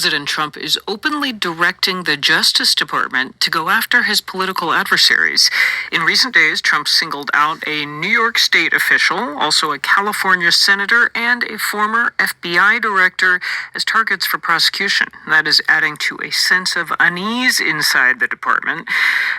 President Trump is openly directing the Justice Department to go after his political adversaries. In recent days, Trump singled out a New York State official, also a California senator, and a former FBI director as targets for prosecution. That is adding to a sense of unease inside the department,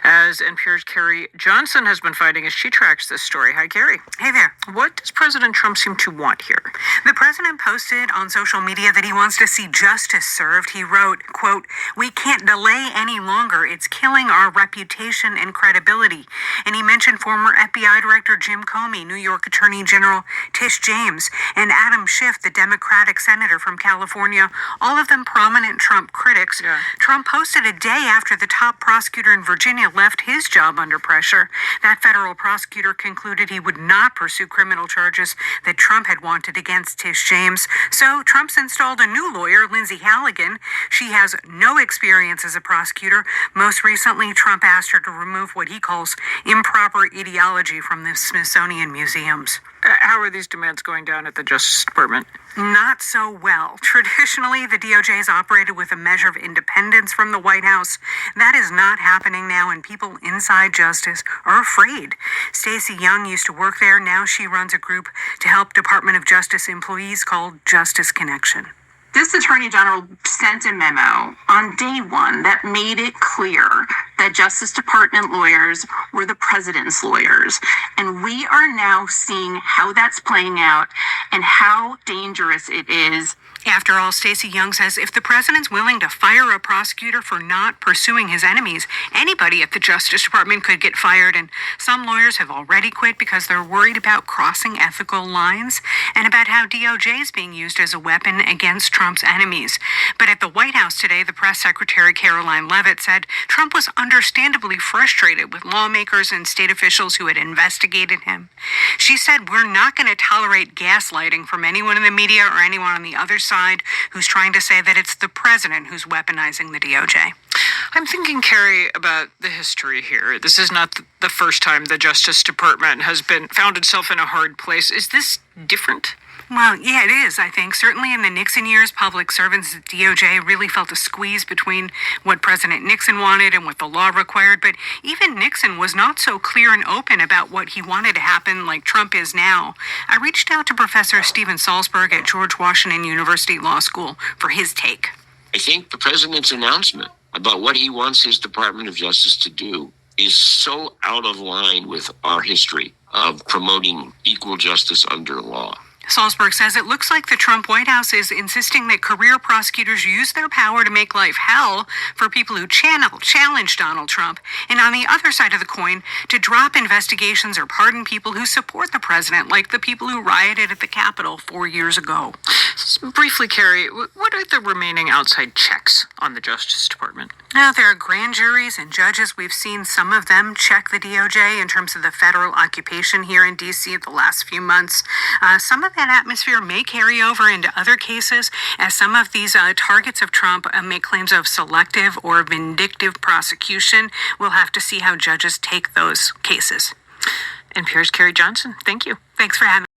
as NPR's Carrie Johnson has been fighting as she tracks this story. Hi, Carrie. Hey there. What does President Trump seem to want here? The president posted on social media that he wants to see justice served. He wrote, quote, "We can't delay any longer. It's killing our reputation and credibility." And he mentioned former FBI Director Jim Comey, New York Attorney General Tish James, and Adam Schiff, the Democratic senator from California, all of them prominent Trump critics. Yeah. Trump posted a day after the top prosecutor in Virginia left his job under pressure. That federal prosecutor concluded he would not pursue criminal charges that Trump had wanted against Tish James. So Trump's installed a new lawyer, Lindsay Halligan. She has no experience as a prosecutor. Most recently, Trump asked her to remove what he calls improper ideology from the Smithsonian museums. How are these demands going down at the Justice Department? Not so well. Traditionally, the DOJ has operated with a measure of independence from the White House. That is not happening now, and people inside justice are afraid. Stacey Young used to work there. Now she runs a group to help Department of Justice employees called Justice Connection. This Attorney General sent a memo on day one that made it clear that Justice Department lawyers were the president's lawyers. And we are now seeing how that's playing out and how dangerous it is. After all, Stacey Young says if the president's willing to fire a prosecutor for not pursuing his enemies, anybody at the Justice Department could get fired, and some lawyers have already quit because they're worried about crossing ethical lines and about how DOJ is being used as a weapon against Trump's enemies. But at the White House today, the press secretary Caroline Leavitt said Trump was understandably frustrated with lawmakers and state officials who had investigated him. She said, "We're not going to tolerate gaslighting from anyone in the media or anyone on the other side who's trying to say that it's the president who's weaponizing the DOJ. I'm thinking, Carrie, about the history here. This is not the first time the Justice Department has found itself in a hard place. Is this different? Well, yeah, it is, I think. Certainly in the Nixon years, public servants at DOJ really felt a squeeze between what President Nixon wanted and what the law required. But even Nixon was not so clear and open about what he wanted to happen like Trump is now. I reached out to Professor Stephen Salzberg at George Washington University Law School for his take. I think the president's announcement about what he wants his Department of Justice to do is so out of line with our history of promoting equal justice under law. Salzberg says it looks like the Trump White House is insisting that career prosecutors use their power to make life hell for people who challenge Donald Trump, and on the other side of the coin, to drop investigations or pardon people who support the president, like the people who rioted at the Capitol 4 years ago. Briefly, Carrie, what are the remaining outside checks on the Justice Department? Now, there are grand juries and judges. We've seen some of them check the DOJ in terms of the federal occupation here in D.C. the last few months. Some of that atmosphere may carry over into other cases, as some of these targets of Trump make claims of selective or vindictive prosecution. We'll have to see how judges take those cases. NPR's Carrie Johnson, thank you. Thanks for having me.